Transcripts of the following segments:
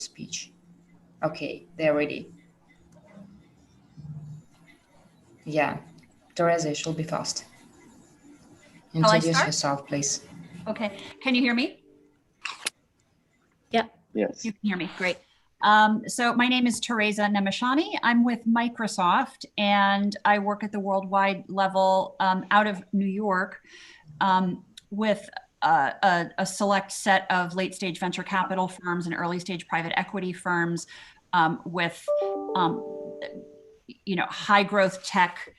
speech. Okay, they're ready. Yeah, TEREZA, she'll be fast. Introduce yourself, please. Okay, can you hear me? Yeah. Yes. You can hear me, great. So my name is TEREZA NEMESSANYI. I'm with Microsoft and I work at the worldwide level out of New York with a select set of late stage venture capital firms and early stage private equity firms with high growth tech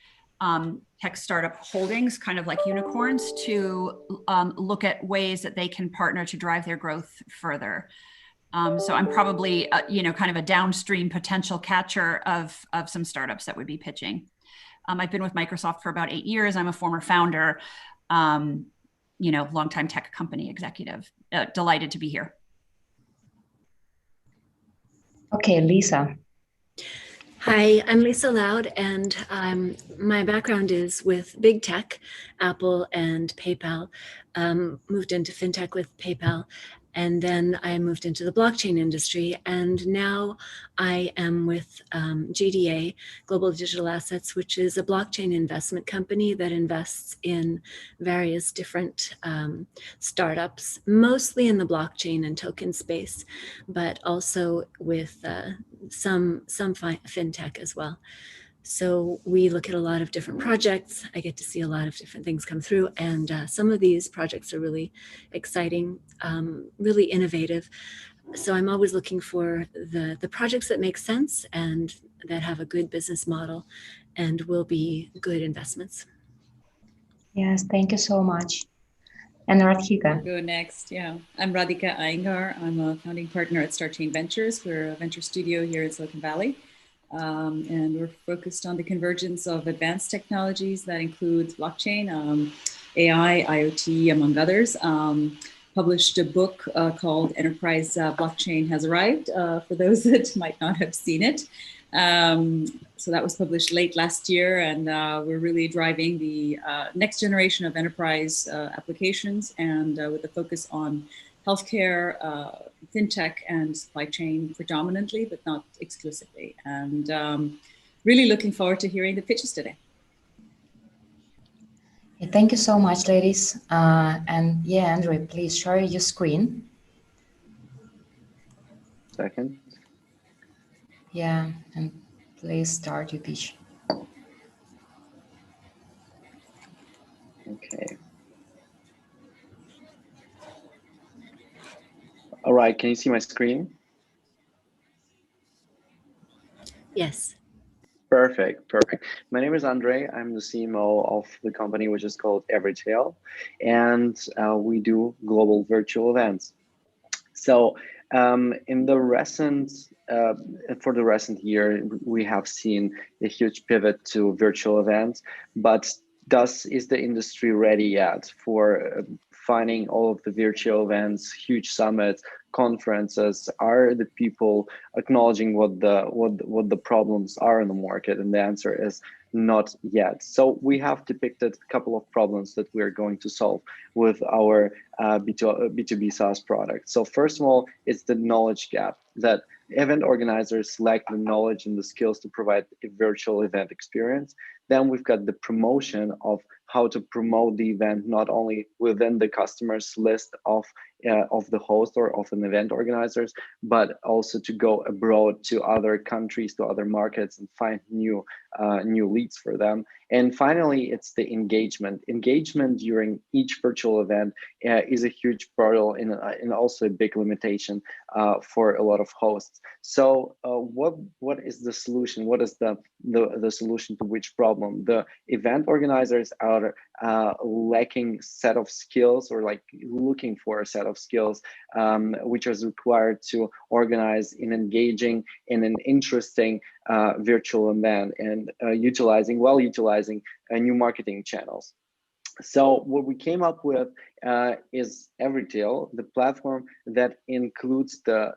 startup holdings, kind of like unicorns, to look at ways that they can partner to drive their growth further. So I'm probably, kind of a downstream potential catcher of some startups that would be pitching. I've been with Microsoft for about 8 years. I'm a former founder, longtime tech company executive. Delighted to be here. Okay, Lisa. Hi, I'm Lisa Loud, and my background is with big tech, Apple and PayPal. Moved into fintech with PayPal, and then I moved into the blockchain industry, and now I am with GDA, Global Digital Assets, which is a blockchain investment company that invests in various different startups, mostly in the blockchain and token space, but also with some fintech as well. So we look at a lot of different projects. I get to see a lot of different things come through, and some of these projects are really exciting, really innovative. So I'm always looking for the projects that make sense and that have a good business model and will be good investments. Yes, thank you so much. And Radhika. I'll go next. Yeah, I'm Radhika Iyengar. I'm a founding partner at StarChain Ventures. We're a venture studio here in Silicon Valley. And we're focused on the convergence of advanced technologies that includes blockchain, AI, IoT, among others. Published a book called Enterprise Blockchain Has Arrived, for those that might not have seen it. So that was published late last year, and we're really driving the next generation of enterprise applications, and with a focus on healthcare, fintech, and supply chain predominantly, but not exclusively. And really looking forward to hearing the pitches today. Thank you so much, ladies. And yeah, Andre, please share your screen. Second. Yeah, and please start your pitch. Okay. All right, can you see my screen? Yes. Perfect, perfect. My name is Andre. I'm the CMO of the company, which is called Everytail, and we do global virtual events. So in the recent, for the recent year, we have seen a huge pivot to virtual events, but is the industry ready yet for finding all of the virtual events, huge summits, conferences? Are the people acknowledging what the problems are in the market? And the answer is not yet. So we have depicted a couple of problems that we're going to solve with our B2B SaaS product. So first of all, it's the knowledge gap, that event organizers lack the knowledge and the skills to provide a virtual event experience. Then we've got the promotion of how to promote the event, not only within the customer's list of the host or of an event organizers, but also to go abroad to other countries, to other markets, and find new leads for them. And finally, it's the engagement. Engagement during each virtual event is a huge hurdle and also a big limitation for a lot of hosts. So what is the solution? What is the solution to which problem? The event organizers are lacking set of skills, or like looking for a set of skills which is required to organize an engaging and an interesting virtual event, and utilizing new marketing channels. So what we came up with is Everytail, the platform that includes the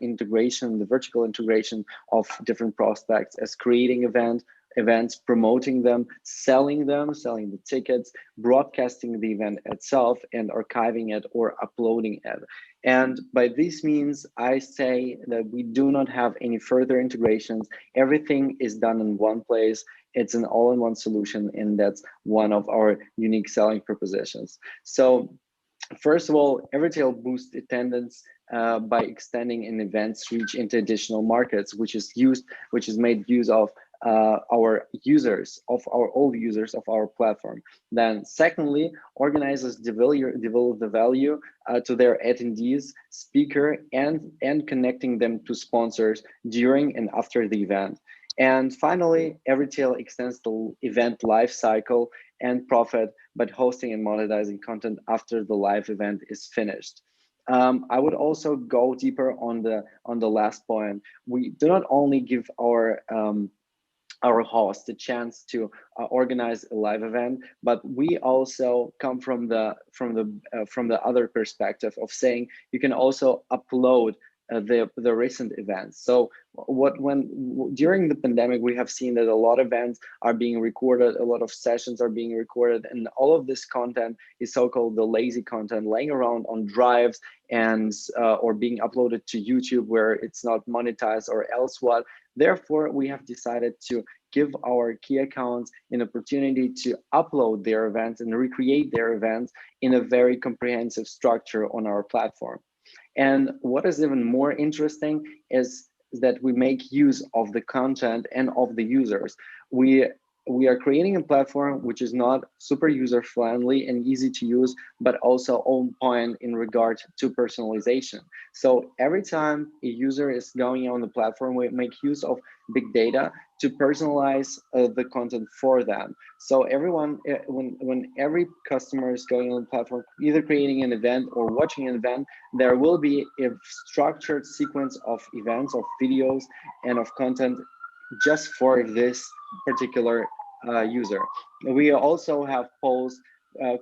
integration, the vertical integration of different prospects, as creating event, events, promoting them, selling the tickets, broadcasting the event itself, and archiving it or uploading it. And by this means, I say that we do not have any further integrations. Everything is done in one place. It's an all-in-one solution, and that's one of our unique selling propositions. So first of all, Everytail boosts attendance by extending an event's reach into additional markets, which is made use of our users, of our old users of our platform. Then secondly, organizers develop the value to their attendees, speaker, and connecting them to sponsors during and after the event. And finally, Everytail extends the event life cycle and profit by hosting and monetizing content after the live event is finished. I would also go deeper on the last point. We do not only give our host the chance to organize a live event, but we also come from the other perspective of saying you can also upload the recent events. So during the pandemic, we have seen that a lot of events are being recorded, a lot of sessions are being recorded, and all of this content is so-called the lazy content laying around on drives and or being uploaded to YouTube where it's not monetized or else what. Therefore, we have decided to give our key accounts an opportunity to upload their events and recreate their events in a very comprehensive structure on our platform. And what is even more interesting is that we make use of the content and of the users. We are creating a platform which is not super user friendly and easy to use, but also on point in regard to personalization. So every time a user is going on the platform, we make use of big data to personalize the content for them. So everyone, when every customer is going on the platform, either creating an event or watching an event, there will be a structured sequence of events, of videos, and of content just for this particular user. We also have polls,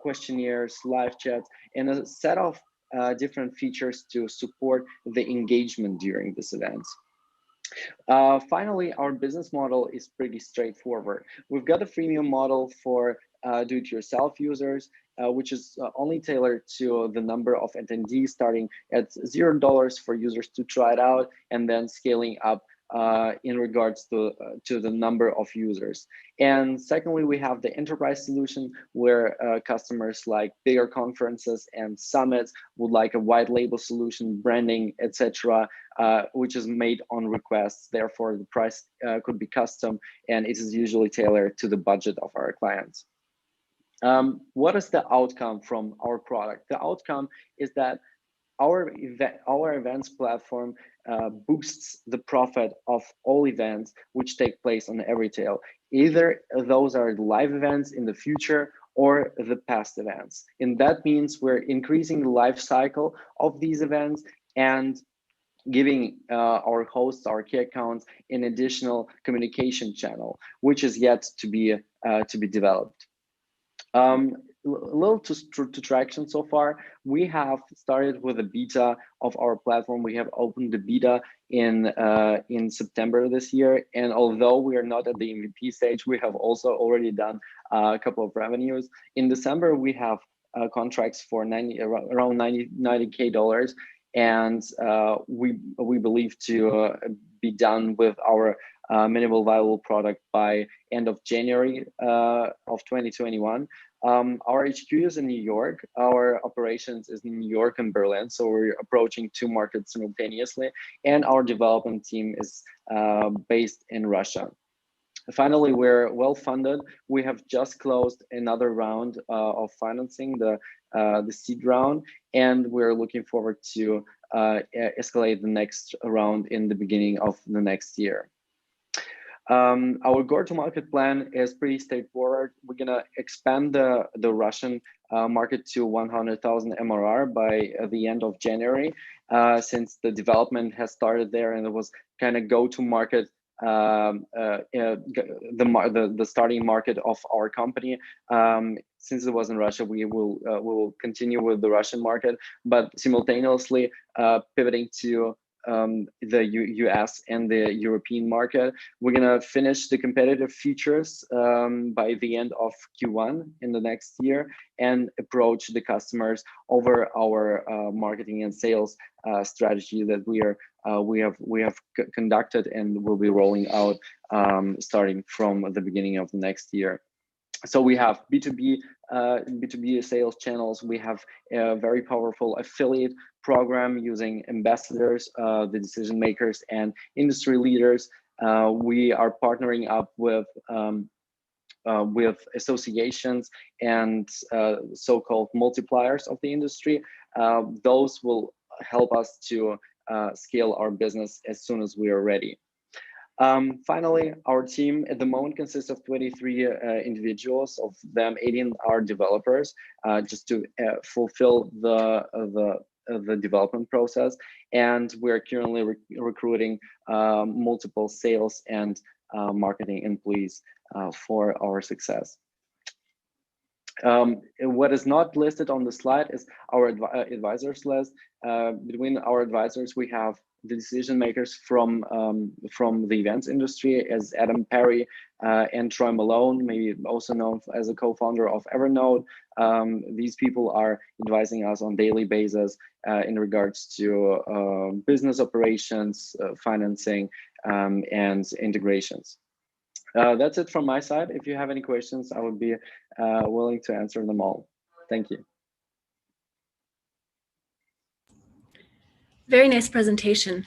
questionnaires, live chats, and a set of different features to support the engagement during this event. Finally, our business model is pretty straightforward. We've got a freemium model for do-it-yourself users, which is only tailored to the number of attendees, starting at $0 for users to try it out, and then scaling up in regards to the number of users. And secondly, we have the enterprise solution where customers like bigger conferences and summits would like a white label solution, branding, etc., which is made on requests. Therefore, the price could be custom, and it is usually tailored to the budget of our clients. What is the outcome from our product? The outcome is that our events platform boosts the profit of all events which take place on Everytail. Either those are live events in the future or the past events. And that means we're increasing the life cycle of these events and giving our hosts, our key accounts, an additional communication channel, which is yet to be developed. A little to traction so far. We have started with a beta of our platform. We have opened the beta in September this year, and although we are not at the MVP stage, we have also already done a couple of revenues. In December, we have contracts for around $90K, and we believe to be done with our minimal viable product by end of January of 2021. Our HQ is in New York. Our operations is in New York and Berlin, so we're approaching two markets simultaneously, and our development team is based in Russia. Finally, we're well funded. We have just closed another round of financing, the seed round, and we're looking forward to escalate the next round in the beginning of the next year. Our go-to-market plan is pretty straightforward. We're gonna expand the Russian market to 100,000 MRR by the end of January, since the development has started there and it was kind of go-to-market, the starting market of our company. Since it was in Russia, we will continue with the Russian market, but simultaneously pivoting to US and the European market. We're gonna finish the competitive features by the end of Q1 in the next year and approach the customers over our marketing and sales strategy that we have conducted and will be rolling out starting from the beginning of the next year. So we have B2B sales channels. We have a very powerful affiliate program using ambassadors, the decision makers and industry leaders. We are partnering up with associations and so-called multipliers of the industry. Those will help us to scale our business as soon as we are ready. Finally, our team at the moment consists of 23 individuals. Of them, 18 are developers, just to fulfill the development process. And we're currently recruiting multiple sales and marketing employees for our success. What is not listed on the slide is our advisors list. Between our advisors, we have the decision makers from the events industry, as Adam Perry and Troy Malone, maybe also known as a co-founder of Evernote. These people are advising us on daily basis in regards to business operations, financing, and integrations. That's it from my side. If you have any questions, I would be willing to answer them all. Thank you. Very nice presentation.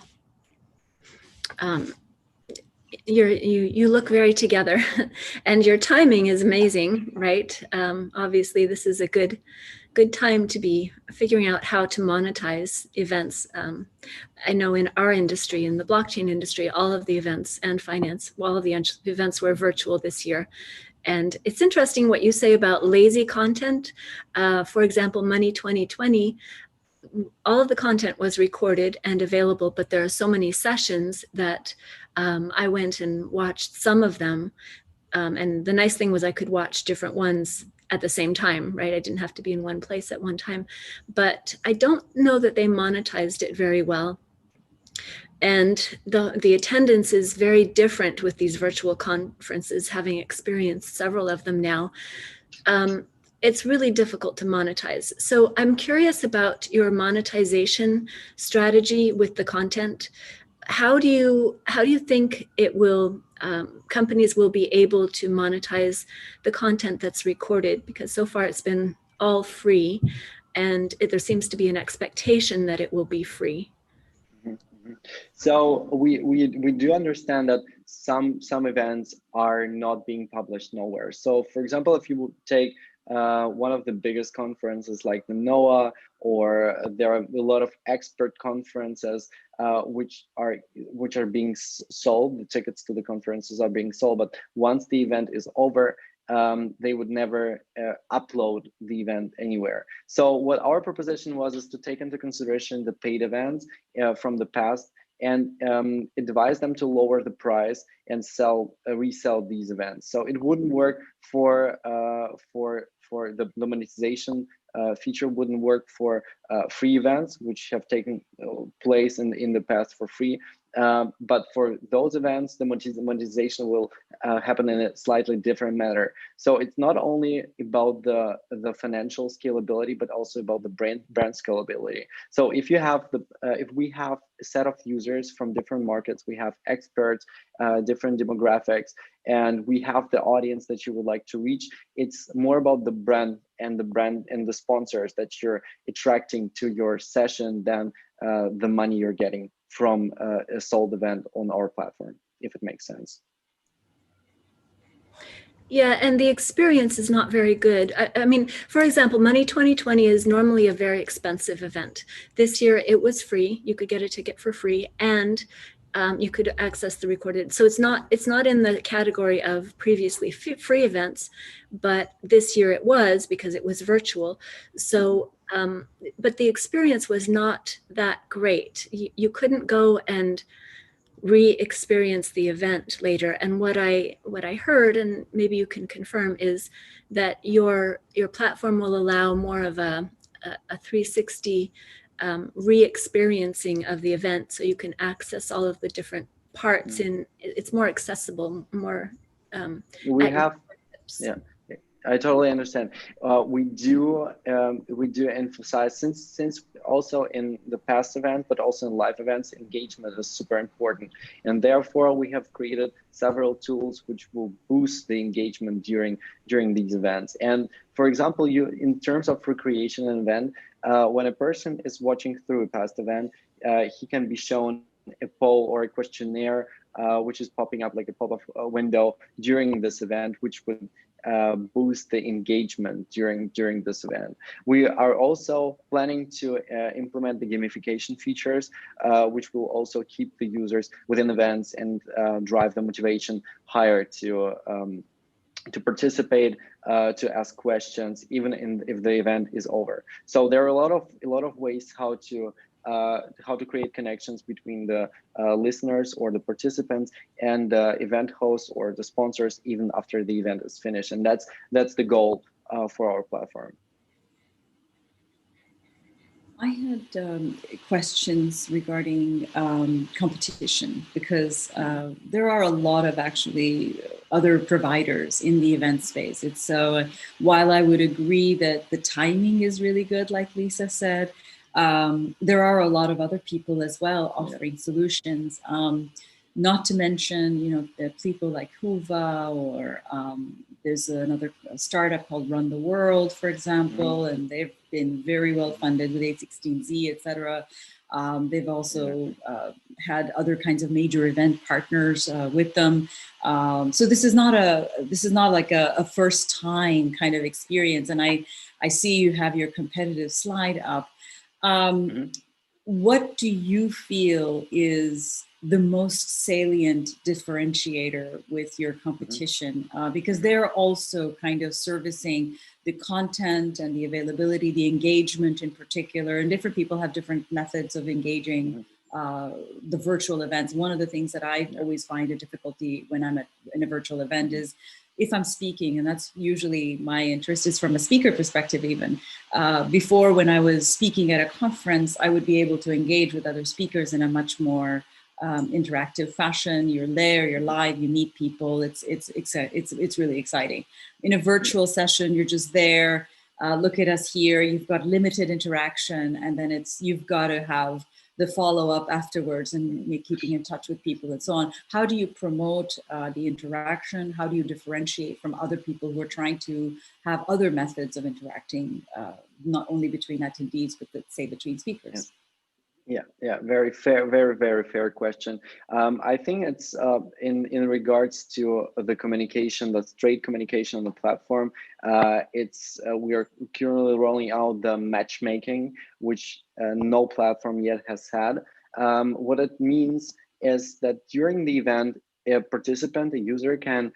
You look very together, and your timing is amazing, right? Obviously, this is a good time to be figuring out how to monetize events. I know in our industry, in the blockchain industry, all of the events and finance, all of the events were virtual this year. And it's interesting what you say about lazy content. For example, Money 2020, all of the content was recorded and available, but there are so many sessions that I went and watched some of them. And the nice thing was I could watch different ones at the same time, right? I didn't have to be in one place at one time, but I don't know that they monetized it very well. And the attendance is very different with these virtual conferences, having experienced several of them now. It's really difficult to monetize. So I'm curious about your monetization strategy with the content. How do you think it will companies will be able to monetize the content that's recorded? Because so far it's been all free, and there seems to be an expectation that it will be free. So we do understand that some events are not being published nowhere. So for example, if you take one of the biggest conferences like the NOAA, or there are a lot of expert conferences which are being sold. The tickets to the conferences are being sold, but once the event is over, they would never upload the event anywhere. So what our proposition was is to take into consideration the paid events from the past and advise them to lower the price and resell these events. So it wouldn't work for the monetization feature, wouldn't work for free events which have taken place in the past for free. But for those events, the monetization will happen in a slightly different manner. So it's not only about the financial scalability, but also about the brand scalability. So if you have if we have a set of users from different markets, we have experts, different demographics, and we have the audience that you would like to reach, it's more about the brand and the sponsors that you're attracting to your session than the money you're getting from a sold event on our platform, if it makes sense. Yeah, and the experience is not very good. I mean, for example, Money 2020 is normally a very expensive event. This year it was free. You could get a ticket for free, and you could access the recorded. So it's not in the category of previously free events, but this year it was because it was virtual. So, but the experience was not that great. You couldn't go and re-experience the event later. And what I heard, and maybe you can confirm, is that your platform will allow more of a 360 re-experiencing of the event, so you can access all of the different parts, and it's more accessible, more We at your have, fingertips. yeah, I totally understand. We do emphasize, since also in the past event, but also in live events, engagement is super important, and therefore we have created several tools which will boost the engagement during these events. And for example, in terms of recreation and event, when a person is watching through a past event, he can be shown a poll or a questionnaire, which is popping up like a pop-up window during this event, which would boost the engagement during this event. We are also planning to implement the gamification features, which will also keep the users within events and drive the motivation higher to participate, to ask questions, even if the event is over. So there are a lot of ways how to create connections between the listeners or the participants and the event hosts or the sponsors, even after the event is finished. And that's the goal for our platform. I had questions regarding competition, because there are a lot of actually other providers in the event space. It's so, while I would agree that the timing is really good, like Lisa said, there are a lot of other people as well offering solutions. Not to mention, the people like Huva, or there's another startup called Run the World, for example, and they've been very well funded with 816Z, etc. They've also had other kinds of major event partners with them. So this is not like a first time kind of experience. And I see you have your competitive slide up. What do you feel is the most salient differentiator with your competition? Because they're also kind of servicing the content and the availability, the engagement in particular, and different people have different methods of engaging the virtual events. One of the things that I always find a difficulty when I'm in a virtual event is if I'm speaking, and that's usually my interest is from a speaker perspective even. Before, when I was speaking at a conference, I would be able to engage with other speakers in a much more interactive fashion. You're there, you're live, you meet people. It's really exciting. In a virtual session, you're just there. Look at us here. You've got limited interaction, and then you've got to have the follow-up afterwards and keeping in touch with people and so on. How do you promote the interaction? How do you differentiate from other people who are trying to have other methods of interacting, not only between attendees, but let's say between speakers? Yeah, very fair, very, very fair question. I think it's in regards to the communication, the straight communication on the platform. We are currently rolling out the matchmaking, which no platform yet has had. What it means is that during the event, a participant, a user can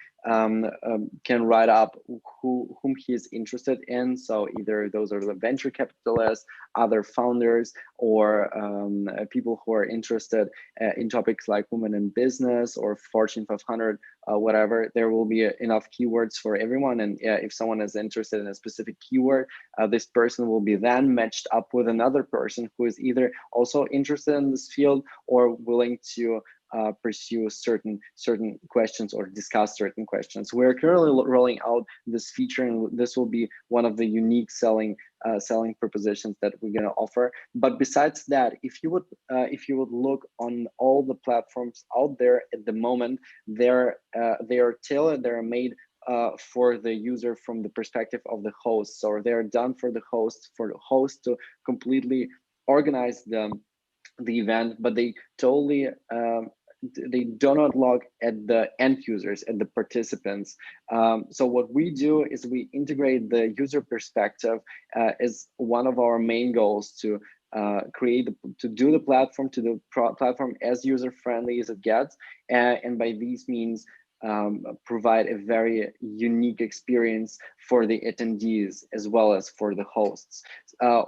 write up whom he is interested in. So either those are the venture capitalists, other founders, or people who are interested in topics like women in business or Fortune 500, whatever. There will be enough keywords for everyone. And if someone is interested in a specific keyword, this person will be then matched up with another person who is either also interested in this field or willing to pursue certain questions or discuss certain questions. We're currently rolling out this feature, and this will be one of the unique selling propositions that we're going to offer. But besides that, if you would look on all the platforms out there at the moment, they are tailored, they are made for the user from the perspective of the host. So they're done for the host to completely organize the event, but they totally they do not look at the end users, at the participants. So what we do is we integrate the user perspective as one of our main goals to do the platform platform as user friendly as it gets, and by these means provide a very unique experience for the attendees as well as for the hosts.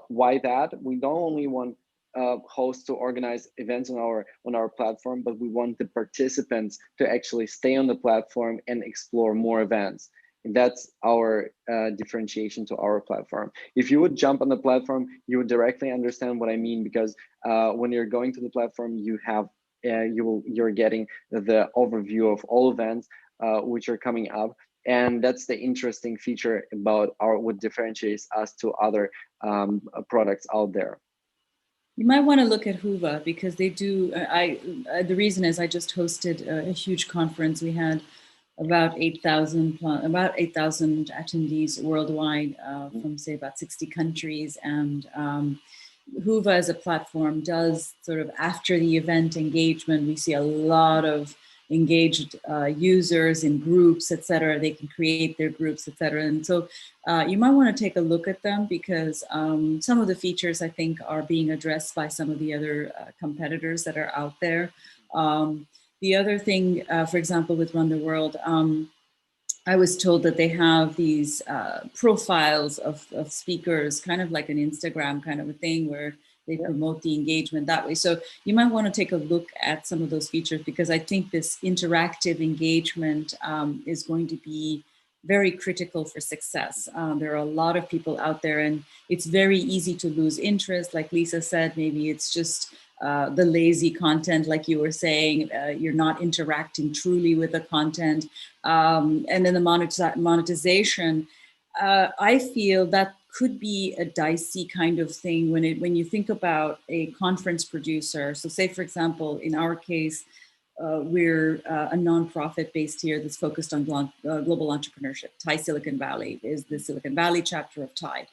Why that? We don't only want hosts to organize events on our platform, but we want the participants to actually stay on the platform and explore more events. That's our differentiation to our platform. If you would jump on the platform, you would directly understand what I mean, because when you're going to the platform, you have you're getting the overview of all events which are coming up. And that's the interesting feature about what differentiates us to other products out there. You might want to look at Huva, because they do. The reason is I just hosted a huge conference. We had about 8,000 attendees worldwide from, say, about 60 countries. And Huva as a platform does sort of after the event engagement. We see a lot of engaged users in groups, et cetera. They can create their groups, et cetera. And so you might want to take a look at them, because some of the features I think are being addressed by some of the other competitors that are out there. The other thing, for example, with Run the World, I was told that they have these profiles of speakers, kind of like an Instagram kind of a thing, where they promote the engagement that way. So you might want to take a look at some of those features, because I think this interactive engagement is going to be very critical for success. There are a lot of people out there, and it's very easy to lose interest. Like Lisa said, maybe it's just the lazy content, like you were saying, you're not interacting truly with the content. And then the monetization, I feel that could be a dicey kind of thing when you think about a conference producer. So say, for example, in our case, we're a nonprofit based here that's focused on global entrepreneurship. Thai Silicon Valley is the Silicon Valley chapter of Thai.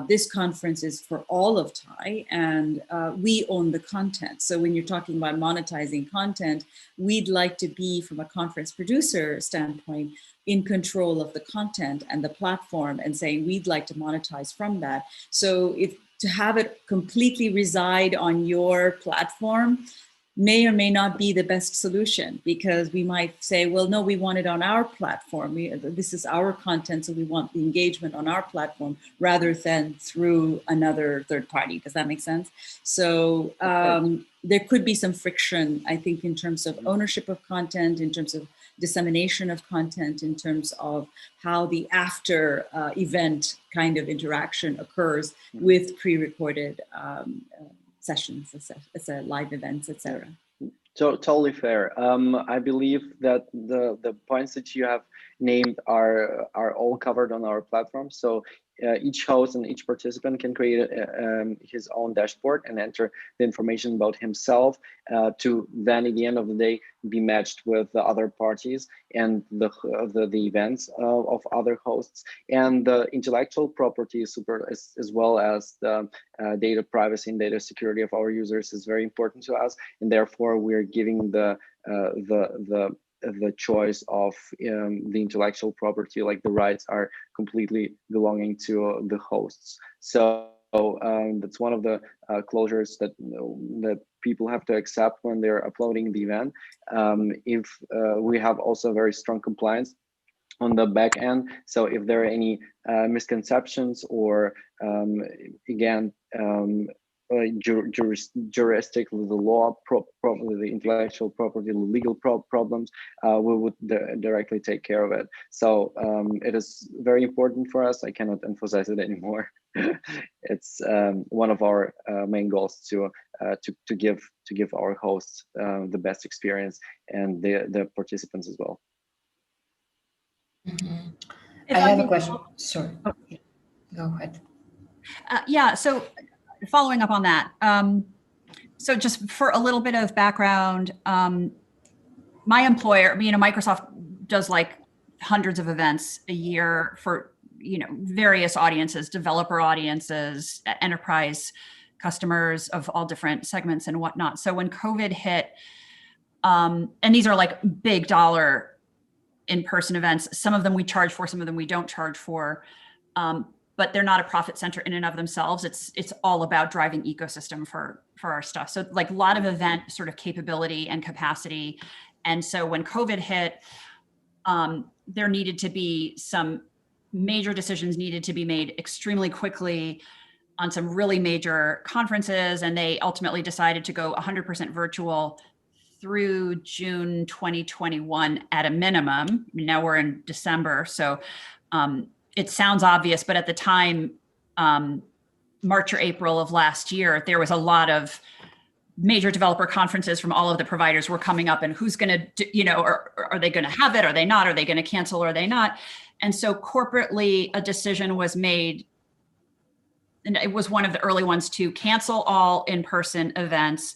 This conference is for all of Thai, and we own the content. So when you're talking about monetizing content, we'd like to be, from a conference producer standpoint, in control of the content and the platform, and saying we'd like to monetize from that. So to have it completely reside on your platform may or may not be the best solution, because we might say, well, no, we want it on our platform. This is our content, so we want the engagement on our platform rather than through another third party. Does that make sense? So there could be some friction, I think, in terms of ownership of content, in terms of dissemination of content, in terms of how the after event kind of interaction occurs with pre-recorded sessions, as a live events, etc. So totally fair. I believe that the points that you have named are all covered on our platform. So each host and each participant can create his own dashboard and enter the information about himself to then, at the end of the day, be matched with the other parties and the events of other hosts. And the intellectual property is super, as well as the data privacy and data security of our users is very important to us. And therefore, we're giving the choice of the intellectual property, like the rights are completely belonging to the hosts. So that's one of the closures that people have to accept when they're uploading the event. If we have also very strong compliance on the back end, so if there are any misconceptions or again, juristically, the law, the intellectual property, the legal problems, we would directly take care of it. So it is very important for us. I cannot emphasize it anymore. It's one of our main goals to give our hosts the best experience, and the participants as well. Mm-hmm. I have a question. Sorry. Go ahead. Yeah. So following up on that, so just for a little bit of background, my employer, Microsoft does like hundreds of events a year for, various audiences, developer audiences, enterprise customers of all different segments and whatnot. So when COVID hit, and these are like big dollar in-person events, some of them we charge for, some of them we don't charge for. But they're not a profit center in and of themselves. It's all about driving ecosystem for our stuff. So like a lot of event sort of capability and capacity. And so when COVID hit, there needed to be some major decisions needed to be made extremely quickly on some really major conferences. And they ultimately decided to go 100% virtual through June 2021 at a minimum. Now we're in December, so it sounds obvious, but at the time, March or April of last year, there was a lot of major developer conferences from all of the providers were coming up, and who's going to, are they going to have it? Are they not? Are they going to cancel? Or are they not? And so corporately, a decision was made, and it was one of the early ones, to cancel all in-person events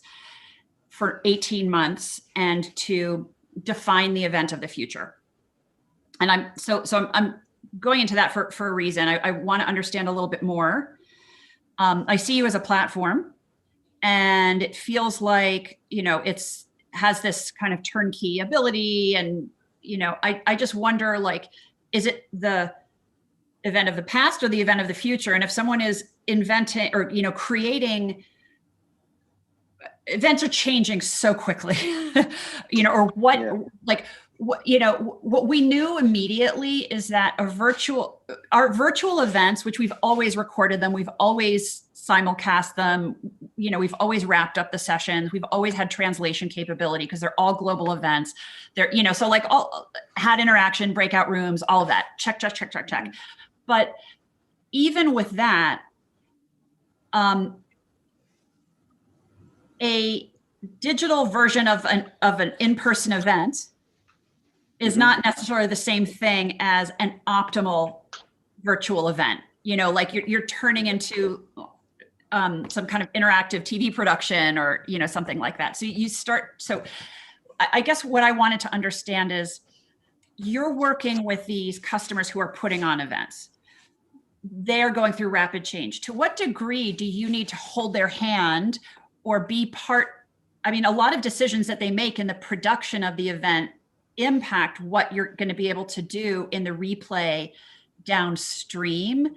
for 18 months and to define the event of the future. And I'm going into that for a reason. I want to understand a little bit more. I see you as a platform, and it feels like, it's has this kind of turnkey ability. And, I just wonder, like, is it the event of the past or the event of the future? And if someone is inventing or, creating, events are changing so quickly, or what, like, what we knew immediately is that our virtual events, which we've always recorded them, we've always simulcast them, we've always wrapped up the sessions, we've always had translation capability because they're all global events. They're, so like all had interaction, breakout rooms, all of that, check. But even with that, a digital version of an in-person event is not necessarily the same thing as an optimal virtual event. Like you're turning into some kind of interactive TV production or, something like that. So I guess what I wanted to understand is you're working with these customers who are putting on events. They're going through rapid change. To what degree do you need to hold their hand or be part? I mean, a lot of decisions that they make in the production of the event impact what you're going to be able to do in the replay downstream.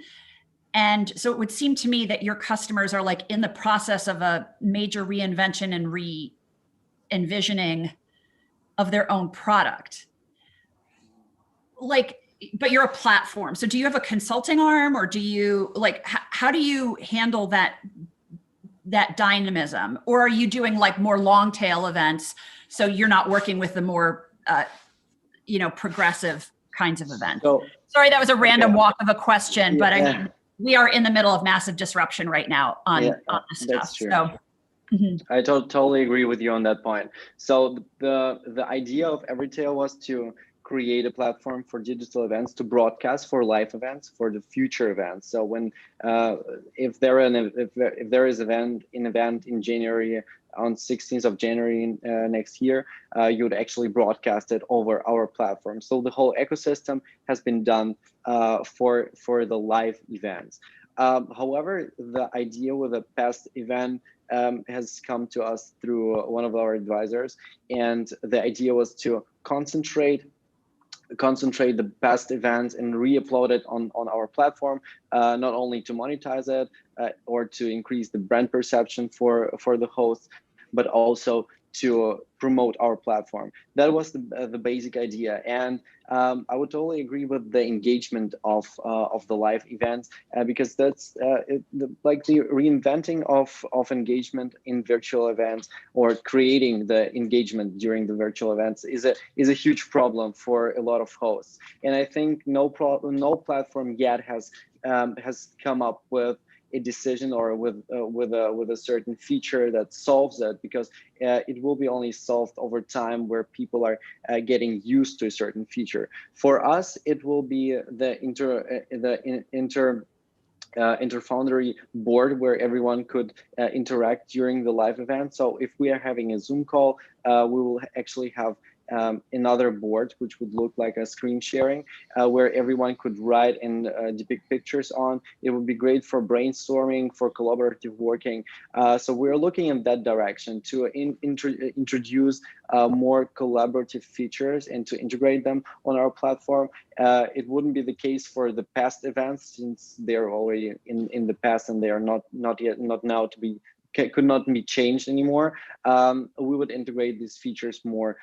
And so it would seem to me that your customers are like in the process of a major reinvention and re-envisioning of their own product. Like, but you're a platform. So do you have a consulting arm, or do you how do you handle that dynamism? Or are you doing like more long tail events? So you're not working with the more, progressive kinds of events. So, sorry, that was a random walk of a question, but I mean, we are in the middle of massive disruption right now on this stuff. That's true. So, I totally agree with you on that point. So the idea of Everytail was to create a platform for digital events to broadcast for live events, for the future events. So when if there is an event in January, on 16th of January next year, you would actually broadcast it over our platform. So the whole ecosystem has been done for the live events. However, the idea with a past event has come to us through one of our advisors, and the idea was to concentrate the past events and re-upload it on our platform, not only to monetize it or to increase the brand perception for the host, but also to promote our platform. That was the basic idea, and I would totally agree with the engagement of the live events because that's like the reinventing of engagement in virtual events, or creating the engagement during the virtual events is a huge problem for a lot of hosts. And I think no platform yet has come up with a decision or with a certain feature that solves it, because it will be only solved over time, where people are getting used to a certain feature. For us, it will be the interfoundry board where everyone could interact during the live event. So if we are having a Zoom call, we will actually have another board which would look like a screen sharing, where everyone could write and depict pictures on. It would be great for brainstorming, for collaborative working. So we're looking in that direction to introduce more collaborative features and to integrate them on our platform. It wouldn't be the case for the past events, since they're already in the past and they are not now to be could not be changed anymore. We would integrate these features more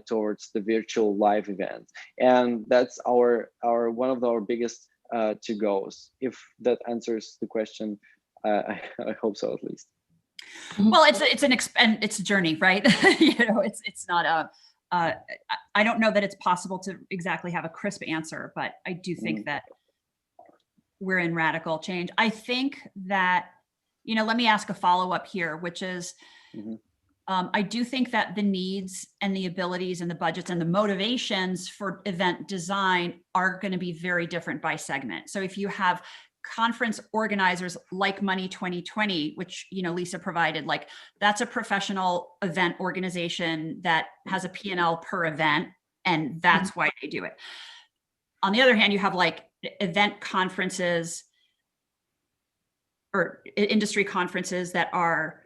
towards the virtual live events, and that's our one of our biggest to goes. If that answers the question, I hope so, at least. Well, it's a journey, right? It's not I don't know that it's possible to exactly have a crisp answer, but I do think that we're in radical change. I think that, let me ask a follow-up here, which is, I do think that the needs and the abilities and the budgets and the motivations for event design are going to be very different by segment. So if you have conference organizers like Money 2020, which, Lisa provided, like that's a professional event organization that has a P&L per event, and that's why they do it. On the other hand, you have like event conferences or industry conferences that are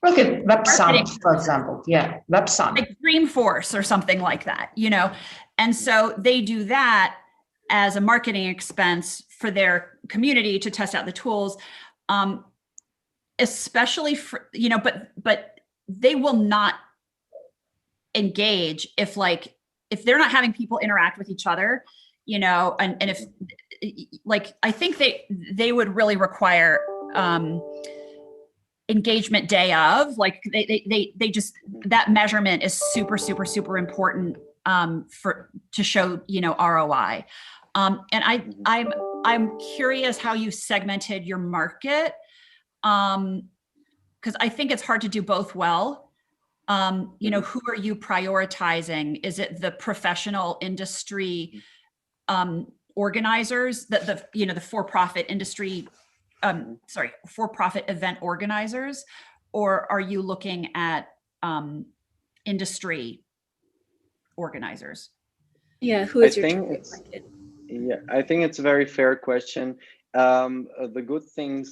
Okay, Web Summit, for example. Yeah, Web Summit. Like Dreamforce or something like that, And so they do that as a marketing expense for their community to test out the tools, especially for, but they will not engage if they're not having people interact with each other, and if I think they would really require engagement day of, they just, that measurement is super, super, super important to show, ROI. And I'm curious how you segmented your market, because I think it's hard to do both well. Who are you prioritizing? Is it the professional industry organizers, the for-profit industry, for-profit event organizers, or are you looking at industry organizers? Yeah, who is your target market? Yeah, I think it's a very fair question. The good thing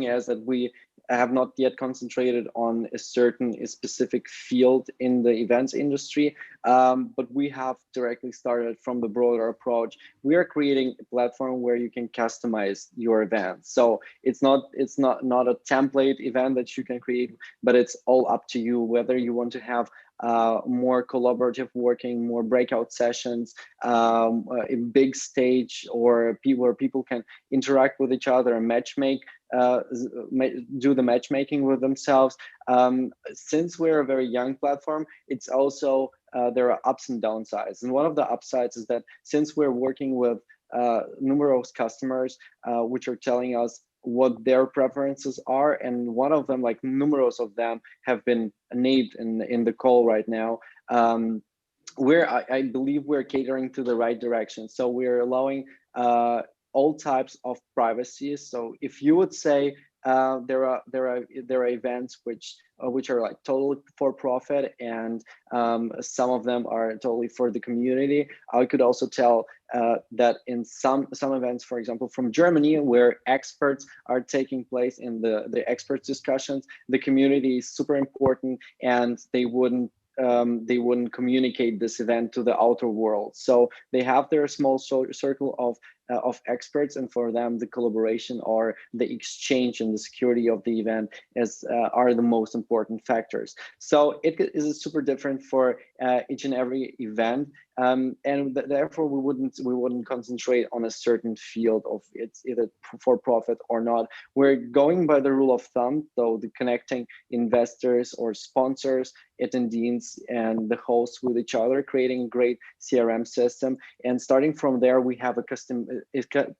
is that we have not yet concentrated on a specific field in the events industry, but we have directly started from the broader approach. We are creating a platform where you can customize your event. So it's not a template event that you can create, but it's all up to you whether you want to have more collaborative working, more breakout sessions, a big stage, or where people can interact with each other and do the matchmaking with themselves. Since we're a very young platform, it's also there are ups and downsides. And one of the upsides is that since we're working with numerous customers, which are telling us what their preferences are, and one of them, like numerous of them, have been named in the call right now. I believe we're catering to the right direction. So we're allowing all types of privacy. So if you would say there are events which are like totally for profit, and some of them are totally for the community. I could also tell that in some events, for example, from Germany, where experts are taking place in the experts discussions, the community is super important, and they wouldn't communicate this event to the outer world. So they have their small circle of experts, and for them the collaboration or the exchange and the security of the event are the most important factors. So it is super different for each and every event, and therefore we wouldn't concentrate on a certain field of it's either for profit or not. We're going by the rule of thumb, though, the connecting investors or sponsors, attendees, and the hosts with each other, creating a great CRM system. And starting from there, we have a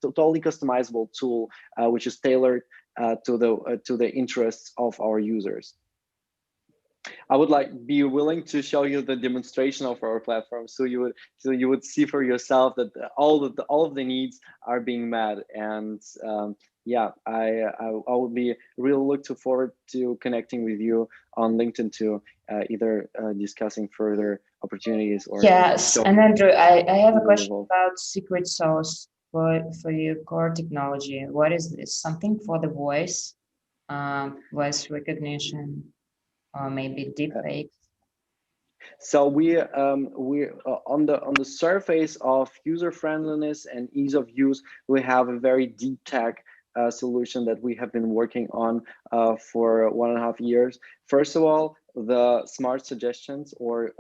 totally customizable tool, which is tailored to the interests of our users. I would be willing to show you the demonstration of our platform, so you would see for yourself that all of the needs are being met. And yeah, I would be really looking forward to connecting with you on LinkedIn to either discussing further opportunities or yes. And Andrew, I have a question about secret sauce for your core technology. What is this? Something for the voice recognition, or maybe deepfakes? So we on the surface of user friendliness and ease of use, we have a very deep tech solution that we have been working on for 1.5 years. First of all, the smart suggestions, or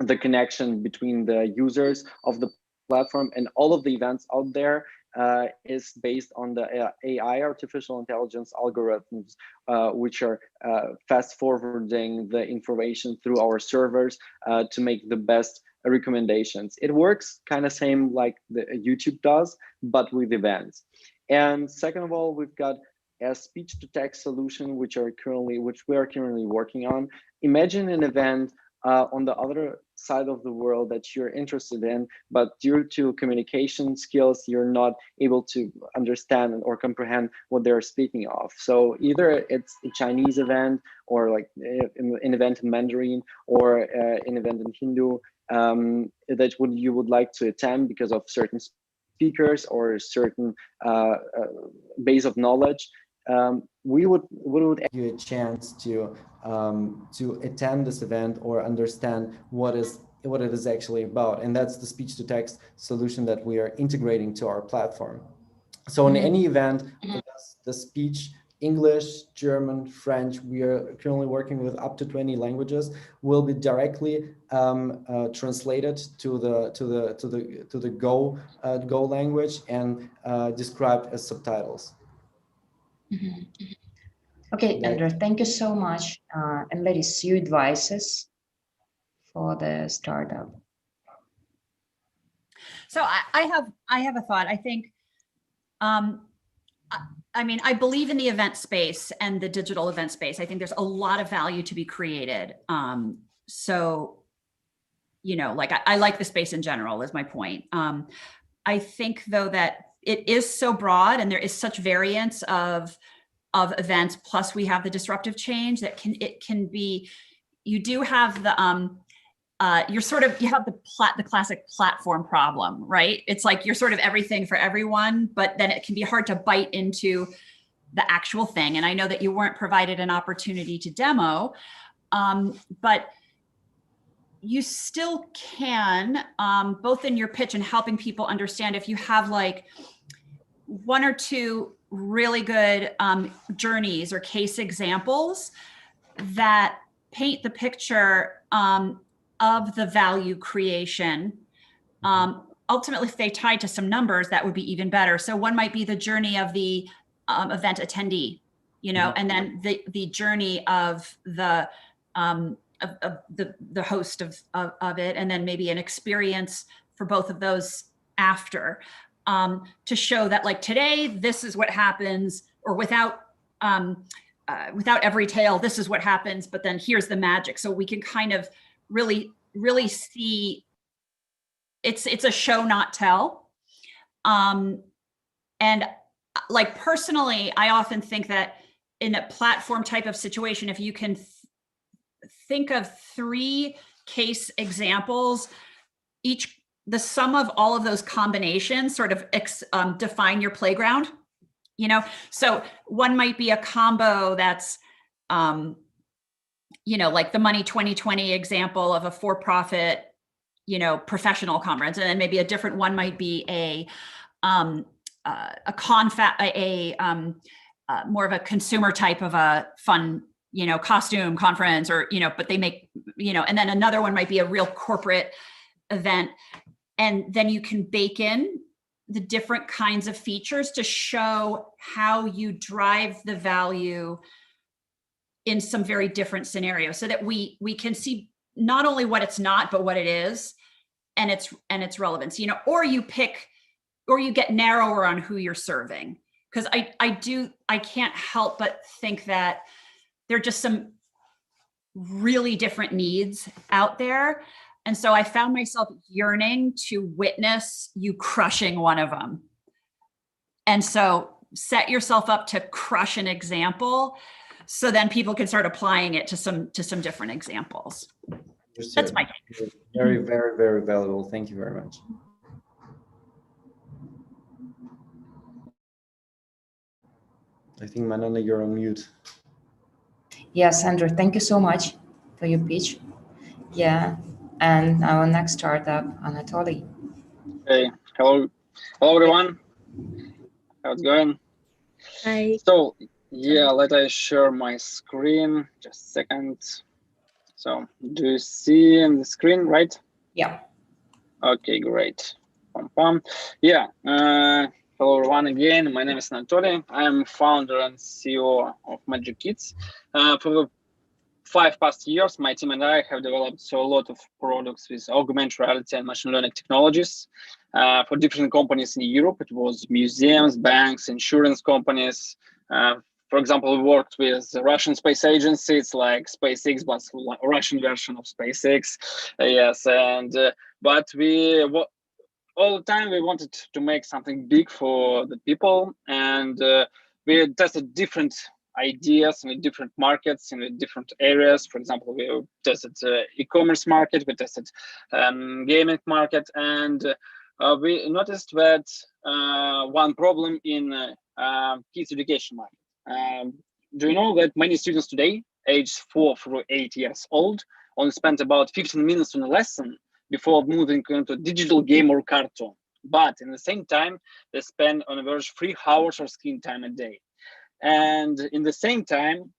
the connection between the users of the platform and all of the events out there, is based on the AI, artificial intelligence algorithms, which are fast forwarding the information through our servers to make the best recommendations. It works kind of same like the YouTube does, but with events. And second of all, we've got a speech-to-text solution, which we are currently working on. Imagine an event on the other side of the world that you're interested in, but due to communication skills, you're not able to understand or comprehend what they're speaking of. So either it's a Chinese event, or like an event in Mandarin, or an event in Hindu that you would like to attend because of certain speakers or certain base of knowledge. We would give you a chance to attend this event or understand what it is actually about, and that's the speech-to-text solution that we are integrating to our platform. So in any event, the speech, English, German, French, we are currently working with up to 20 languages, will be directly translated to the Go language and described as subtitles. Okay, Andrew, thank you so much. And what is your advices for the startup? So I have a thought. I think, I mean, I believe in the event space and the digital event space. I think there's a lot of value to be created. So, you know, like I like the space in general is my point. I think though that it is so broad and there is such variance of events, plus we have the disruptive change that it can be, you do have the, you have the classic platform problem, right? It's like you're sort of everything for everyone, but then it can be hard to bite into the actual thing. And I know that you weren't provided an opportunity to demo, but you still can, both in your pitch and helping people understand, if you have like one or two really good journeys or case examples that paint the picture of the value creation. Ultimately, if they tied to some numbers, that would be even better. So one might be the journey of the event attendee, you know, and then the journey of the host of it, and then maybe an experience for both of those after, to show that like today, this is what happens, or without every tale, this is what happens, but then here's the magic. So we can kind of really see it's a show, not tell. And like personally, I often think that in a platform type of situation, if you can think of 3 case examples, the sum of all of those combinations sort of define your playground, you know? So one might be a combo that's, you know, like the Money 2020 example of a for-profit, you know, professional conference. And then maybe a different one might be more of a consumer type of a fun, you know, costume conference, or, you know, but they make, you know, and then another one might be a real corporate event. And then you can bake in the different kinds of features to show how you drive the value in some very different scenarios, so that we can see not only what it's not, but what it is, and its relevance, you know, or you get narrower on who you're serving. Because I can't help but think that there are just some really different needs out there. And so I found myself yearning to witness you crushing one of them. And so set yourself up to crush an example, so then people can start applying it to some different examples. That's my take. Very, very, very valuable. Thank you very much. I think, Manana, you're on mute. Yes, Andrew, thank you so much for your pitch. Yeah, and our next startup, Anatoly. Hey, hello everyone. How's it going? Hi. So yeah, let I share my screen. Just a second. So do you see in the screen, right? Yeah. Okay, great. Pum, pum. Yeah. Hello everyone again. My name is Anatoly. I am founder and CEO of Magic Kids. For the 5 past years, my team and I have developed a lot of products with augmented reality and machine learning technologies for different companies in Europe. It was museums, banks, insurance companies. For example, we worked with the Russian space agency. It's like SpaceX, but a Russian version of SpaceX. Yes, and but all the time we wanted to make something big for the people, and we tested different ideas in different markets, in different areas. For example, we tested e-commerce market, we tested gaming market, and we noticed that one problem in kids education market. Do you know that many students today, aged 4 through 8 years old, only spend about 15 minutes on a lesson before moving into digital game or cartoon? But in the same time, they spend on average 3 hours of screen time a day. And in the same time,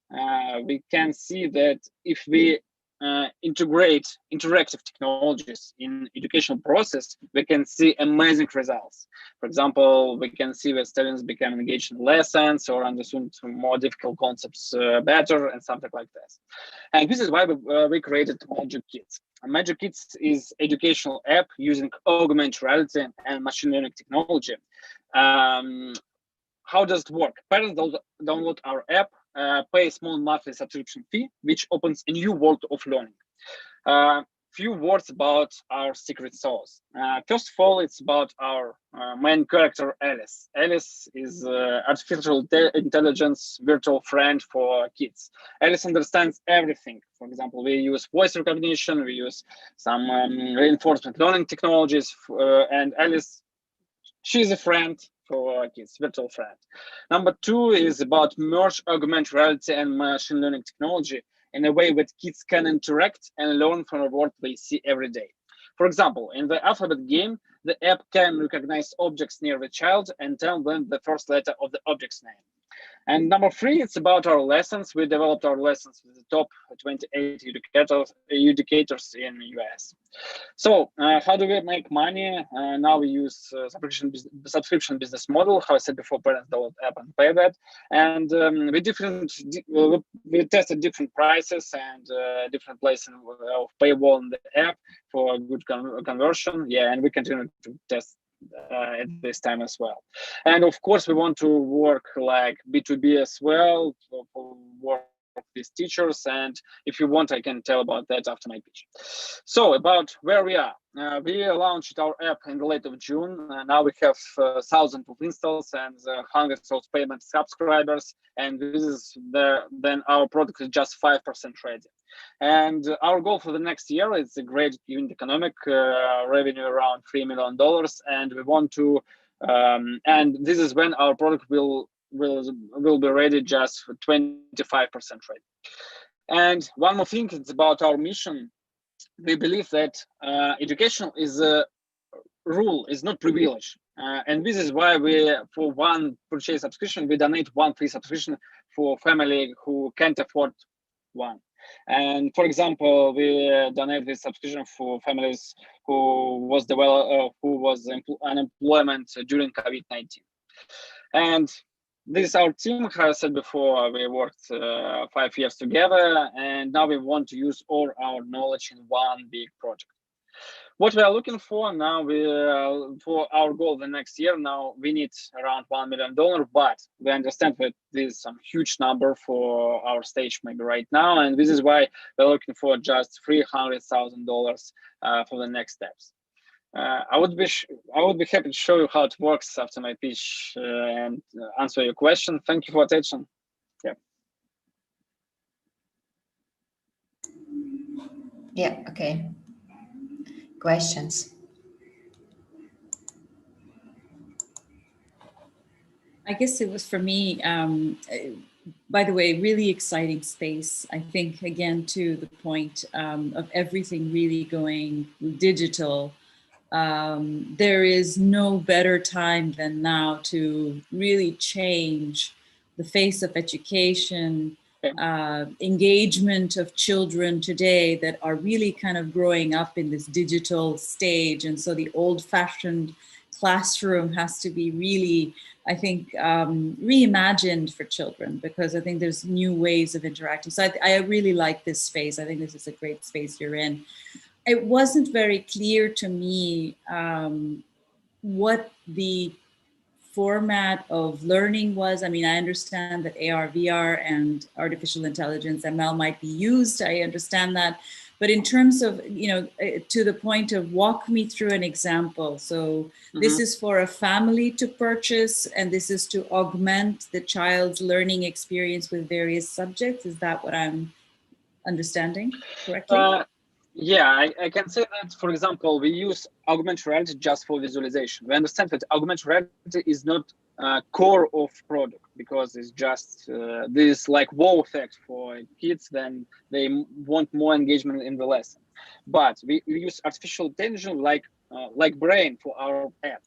we can see that if we integrate interactive technologies in educational process, we can see amazing results. For example, we can see that students become engaged in lessons or understood more difficult concepts better and something like this. And this is why we created Magic Kids. Magic Kids is educational app using augmented reality and machine learning technology. How does it work? Parents download our app, pay a small monthly subscription fee, which opens a new world of learning. Few words about our secret sauce. First of all, it's about our main character, Alice. Alice is artificial intelligence virtual friend for kids. Alice understands everything. For example, we use voice recognition, we use some reinforcement learning technologies, and Alice, she's a friend for kids, virtual friend. Number 2 is about merge augmented reality and machine learning technology in a way that kids can interact and learn from a world they see every day. For example, in the alphabet game, the app can recognize objects near the child and tell them the first letter of the object's name. And number 3, it's about our lessons. We developed our lessons with the top 28 educators in the US. So how do we make money? Now we use subscription business model. How I said before, parents download app and pay that. And we tested different prices and different places of paywall in the app for a good conversion. Yeah, and we continue to test at this time as well. And of course, we want to work like B2B as well, for work with teachers. And if you want, I can tell about that after my pitch. So about where we are. We launched our app in the late of June. Now we have thousands of installs and hundreds of payment subscribers. And this is then our product is just 5% ready. And our goal for the next year is a great unit economic revenue around $3 million. And we want to, and this is when our product will be ready just for 25% ready. And one more thing, it's about our mission. We believe that education is a rule, is not privilege. And this is why we, for one purchase subscription, we donate 1 free subscription for family who can't afford one. And for example, we donate this subscription for families who was unemployment during COVID-19. And this is our team. As I said before, we worked 5 years together, and now we want to use all our knowledge in one big project. What we are looking for now, for our goal the next year, now we need around $1 million, but we understand that this is some huge number for our stage maybe right now, and this is why we're looking for just $300,000 for the next steps. I would be happy to show you how it works after my pitch and answer your question. Thank you for attention. Yeah. Yeah. Okay. Questions? I guess it was for me, by the way, really exciting space. I think, again, to the point of everything really going digital. There is no better time than now to really change the face of education, engagement of children today that are really kind of growing up in this digital stage. And so the old-fashioned classroom has to be really, I think, reimagined for children, because I think there's new ways of interacting. So I really like this space. I think this is a great space you're in. It wasn't very clear to me what the format of learning was. I mean, I understand that AR, VR, and artificial intelligence, ML, might be used. I understand that. But in terms of, to the point of walk me through an example. So this is for a family to purchase, and this is to augment the child's learning experience with various subjects. Is that what I'm understanding correctly? Yeah, I can say that, for example, we use augmented reality just for visualization. We understand that augmented reality is not core of product, because it's just this like wow effect for kids. Then they want more engagement in the lesson. But we use artificial intelligence like brain for our app.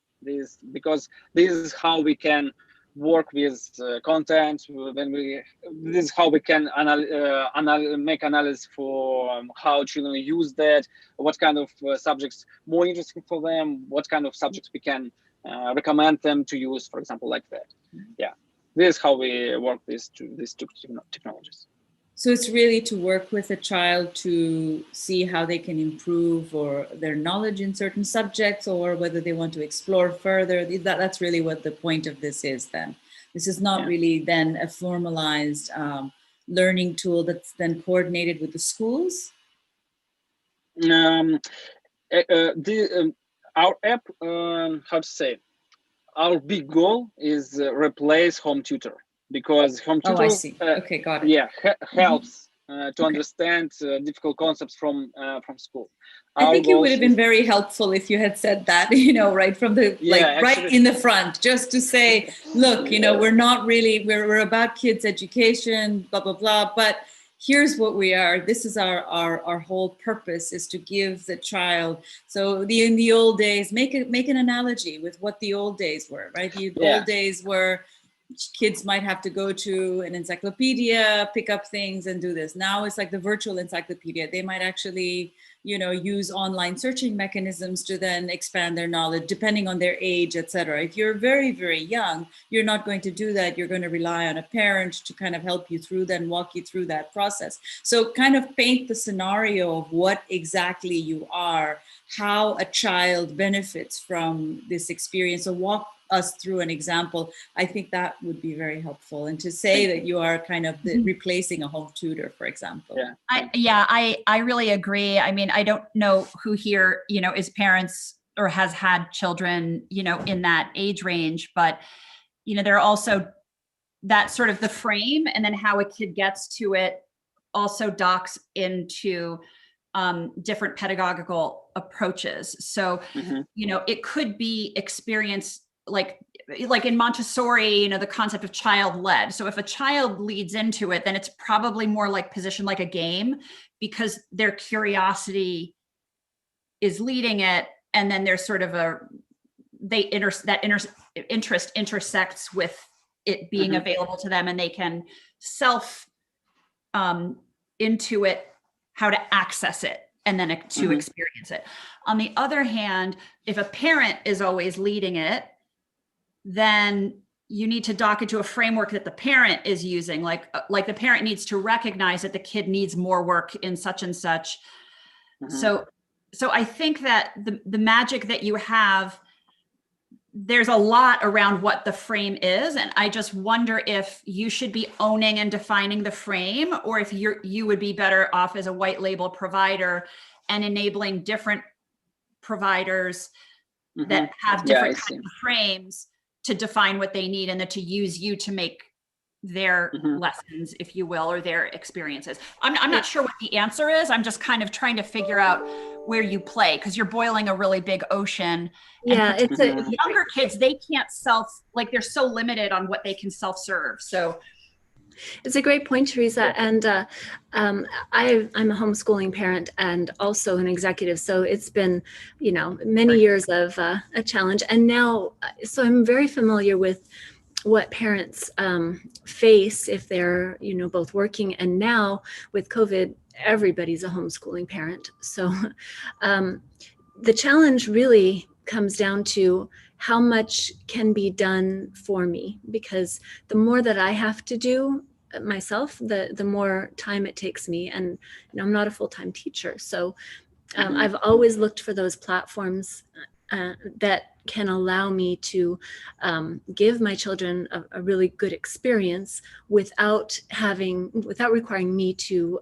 Because this is how we can work with content. This is how we can make analysis for how children use that, what kind of subjects more interesting for them, what kind of subjects we can recommend them to use, for example, like that. Yeah, this is how we work with these two technologies. So it's really to work with a child to see how they can improve or their knowledge in certain subjects, or whether they want to explore further. That's really what the point of this is then. This is not really then a formalized learning tool that's then coordinated with the schools? Our app, how to say, our big goal is replace home tutor. Because home tutor, I see. Okay, got it. Yeah, helps to understand difficult concepts from school. I think it would have been very helpful if you had said that, right from the right in the front, just to say, look, we're not really, we're about kids' education, blah blah blah, but here's what we are. This is our whole purpose, is to give the child. So in the old days, make an analogy with what the old days were, right? The old days were, kids might have to go to an encyclopedia, pick up things and do this. Now it's like the virtual encyclopedia. They might actually, use online searching mechanisms to then expand their knowledge depending on their age, etc. If you're very, very young, you're not going to do that. You're going to rely on a parent to kind of help you through that and walk you through that process. So kind of paint the scenario of what exactly you are, how a child benefits from this experience. So walk us through an example. I think that would be very helpful. And to say that you are kind of replacing a home tutor, for example. I really agree. I mean, I don't know who here, is parents or has had children, in that age range, but, there are also that sort of the frame, and then how a kid gets to it also docks into different pedagogical approaches. So, it could be experience like in Montessori, the concept of child-led. So if a child leads into it, then it's probably more like positioned like a game, because their curiosity is leading it. And then there's sort of interest intersects with it being available to them, and they can self intuit how to access it and then to experience it. On the other hand, if a parent is always leading it, then you need to dock into a framework that the parent is using. Like the parent needs to recognize that the kid needs more work in such and such. So I think that the magic that you have, there's a lot around what the frame is. And I just wonder if you should be owning and defining the frame, or if you would be better off as a white label provider and enabling different providers that have different kinds of frames to define what they need, and then to use you to make their lessons, if you will, or their experiences. I'm not sure what the answer is. I'm just kind of trying to figure out where you play, because you're boiling a really big ocean. Yeah, it's younger kids, they can't they're so limited on what they can self-serve. So it's a great point, Tereza. And I'm a homeschooling parent and also an executive. So it's been, many years of a challenge. And now, so I'm very familiar with what parents face if they're, both working. And now with COVID, everybody's a homeschooling parent. So the challenge really comes down to how much can be done for me, because the more that I have to do myself, the more time it takes me. And I'm not a full-time teacher. So I've always looked for those platforms that can allow me to give my children a really good experience without requiring me to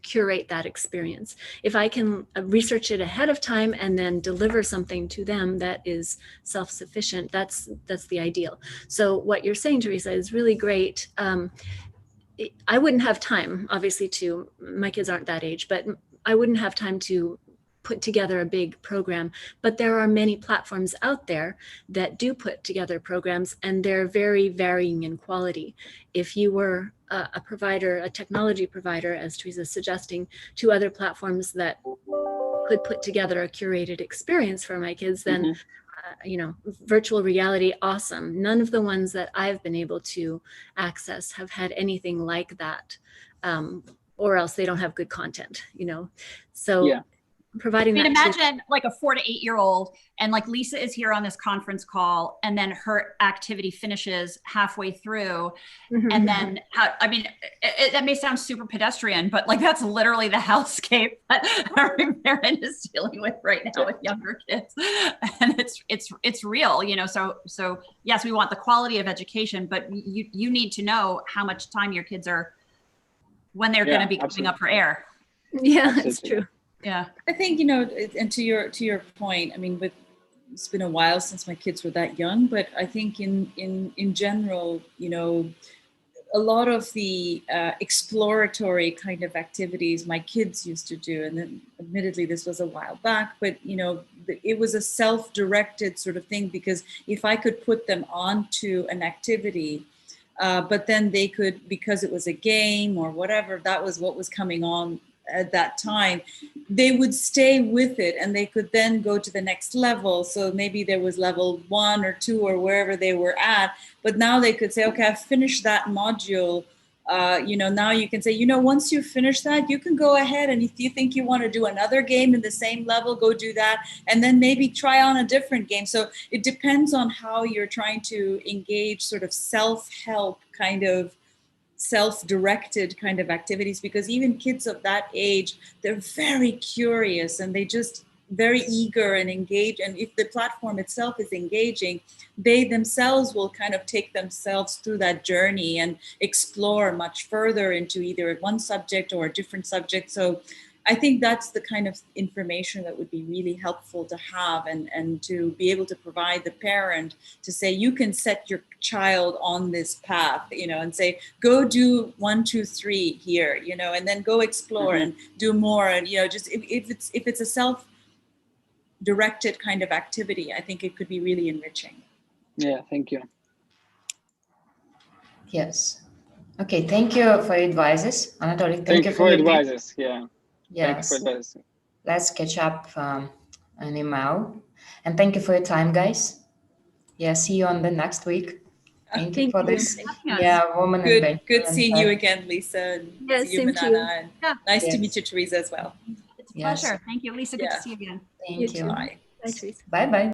curate that experience. If I can research it ahead of time and then deliver something to them that is self-sufficient, that's the ideal. So what you're saying, Teresa, is really great. I wouldn't have time, obviously, my kids aren't that age, but I wouldn't have time to put together a big program. But there are many platforms out there that do put together programs, and they're very varying in quality. If you were a provider, a technology provider, as Teresa's suggesting, to other platforms that could put together a curated experience for my kids, then virtual reality, awesome. None of the ones that I've been able to access have had anything like that, or else they don't have good content, So Yeah. providing I mean, that imagine like a 4 to 8 year old, and like Lisa is here on this conference call, and then her activity finishes halfway through. And then, that may sound super pedestrian, but like that's literally the hellscape that every parent is dealing with right now with younger kids. And it's real, so yes, we want the quality of education, but you need to know how much time your kids are, when they're going to be coming up for air. Yeah, it's true. Yeah. I think, and to your point, I mean, it's been a while since my kids were that young, but I think in general, a lot of the exploratory kind of activities my kids used to do, and then admittedly this was a while back, but it was a self-directed sort of thing, because if I could put them onto an activity, but then they could, because it was a game or whatever, that was what was coming on at that time, they would stay with it, and they could then go to the next level. So maybe there was level 1 or 2 or wherever they were at, but now they could say, okay, I've finished that module. Now you can say, once you finish that, you can go ahead, and if you think you want to do another game in the same level, go do that, and then maybe try on a different game. So it depends on how you're trying to engage sort of self-help kind of self-directed kind of activities, because even kids of that age, they're very curious and they just very eager and engaged. And if the platform itself is engaging, they themselves will kind of take themselves through that journey and explore much further into either one subject or a different subject. So I think that's the kind of information that would be really helpful to have, and to be able to provide the parent to say, you can set your child on this path, and say, go do 1, 2, 3 here, and then go explore and do more. And, just if it's a self-directed kind of activity, I think it could be really enriching. Yeah, thank you. Yes. Okay, thank you for your advices, Anatoly. Thank you for your advices. Yeah. Yes. Thank you for advices. Let's catch up an email. And thank you for your time, guys. Yeah, see you on the next week. Thank you for this. Yeah, woman. Good seeing you again, Lisa. And yes, see you, Manana. And nice to meet you, Teresa, as well. It's a pleasure. Thank you, Lisa. Good to see you again. Thank you. Bye. Bye, Teresa. Bye-bye.